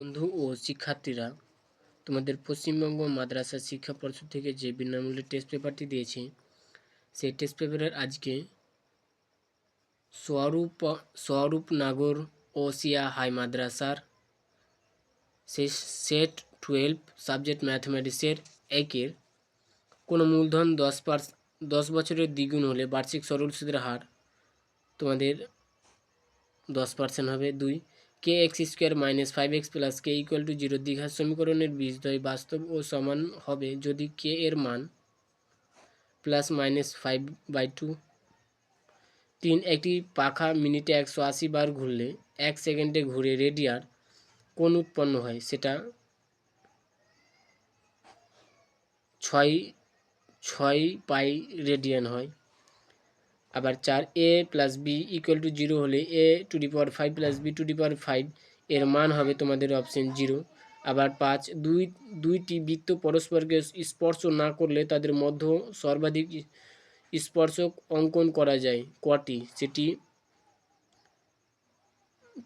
বন্ধু ও শিক্ষার্থীরা, তোমাদের পশ্চিমবঙ্গ মাদ্রাসা শিক্ষা পর্ষদ থেকে যে বিনামূল্যে টেস্ট পেপারটি দিয়েছে, সেই টেস্ট পেপারের আজকে স্বরূপনগর ওসিয়া হাই মাদ্রাসার সেই সেট 12 সাবজেক্ট ম্যাথমেটিক্সের একের কোনো মূলধন 10 বছরের দ্বিগুণ হলে বার্ষিক সরল সুদের হার তোমাদের 10% হবে। 2, K X square minus 5x plus K equal to 0 দ্বিঘাত সমীকরণের বীজদ্বয় বাস্তব ও সমান হবে যদি কে এর মান প্লাস মাইনাস 5/2। 3, একটি পাখা মিনিটে 180 বার ঘুরলে 1 সেকেন্ডে ঘুরে রেডিয়ার কোণ উৎপন্ন হয়, সেটা 6 পাই রেডিয়ান হয়। আবার 4, a plus b equal to 0 হলে a to the power 5 plus b to the power 5 এর মান হবে তোমাদের অপশন 0। আবার 5, দুইটি বৃত্ত পরস্পরকে স্পর্শ না করলে তাদের মধ্য সর্বাধিক স্পর্শক অঙ্কন করা যায় কটি, সেটি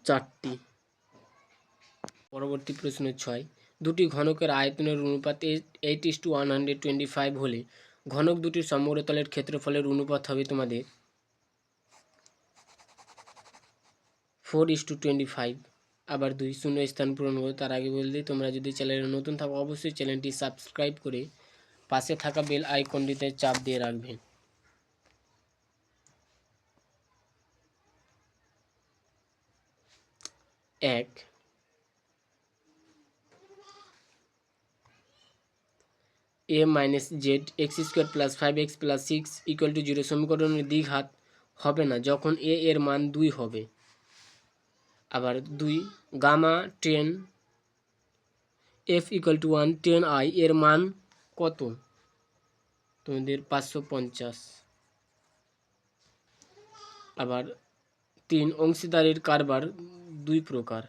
4টি। পরবর্তী প্রশ্ন 6, দুটি ঘনকের আয়তনের অনুপাত 8:125 হলে ঘনক দুটির সমগ্রতলের ক্ষেত্রফলের অনুপাত হবে তোমাদের 4:25। আবার 2, শূন্য স্থান পূরণ করো। তার আগে বলতে তোমরা যদি চ্যানেলে নতুন থাকো অবশ্যই চ্যানেলটি সাবস্ক্রাইব করে পাশে থাকা বেল আইকনটিতে চাপ দিয়ে রাখবেন। 1, a minus z x square plus 5x plus 6 equal to 0 সমীকরণের দ্বিঘাত হবে না যখন এ এর মান 2 হবে। আবার 2, gamma 10 F equal to 1 10i এর মান কত, তোমাদের 550। আবার 3, অংশীদারের কারবার 2 প্রকার।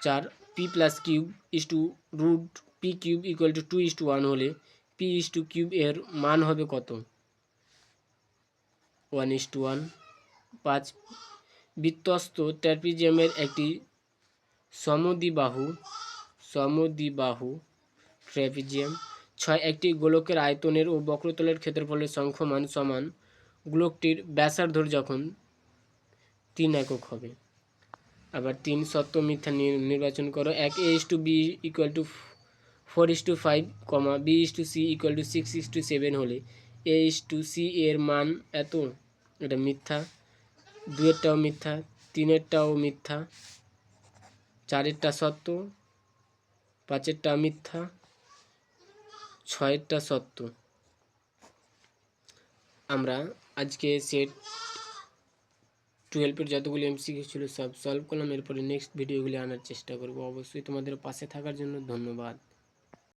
4, P plus cube is two root P cube equal to 2:1 হলে পি ইস টু কিউব এর মান হবে কত, 1:1। 5, বৃত্তস্থ ট্র্যাপিজিয়ামের একটি সমদ্বিবাহু ট্র্যাপিজিয়াম। 6, একটি গোলকের আয়তনের ও বক্রতলের ক্ষেত্রফলের সংখ্যমান সমান গোলকটির ব্যাসার্ধর যখন 3 একক হবে। আবার 3, সত্য মিথ্যা নির্বাচন করো। 1, a is to b equal to 4:5, b is to c equal to 6:7 হলে এ ইস টু সি এর মান এত, এটা মিথ্যা। 2-এরটাও মিথ্যা, 3-এরটাও মিথ্যা, 4-এরটা সত্য, 5-এরটা মিথ্যা, 6-এরটা সত্য। আমরা আজকে সেট 12-এর যতগুলি এমসিকিউ ছিল সব সলভ করলাম। এরপরে নেক্সট ভিডিওগুলি আনার চেষ্টা করব। অবশ্যই তোমাদের পাশে থাকার জন্য ধন্যবাদ।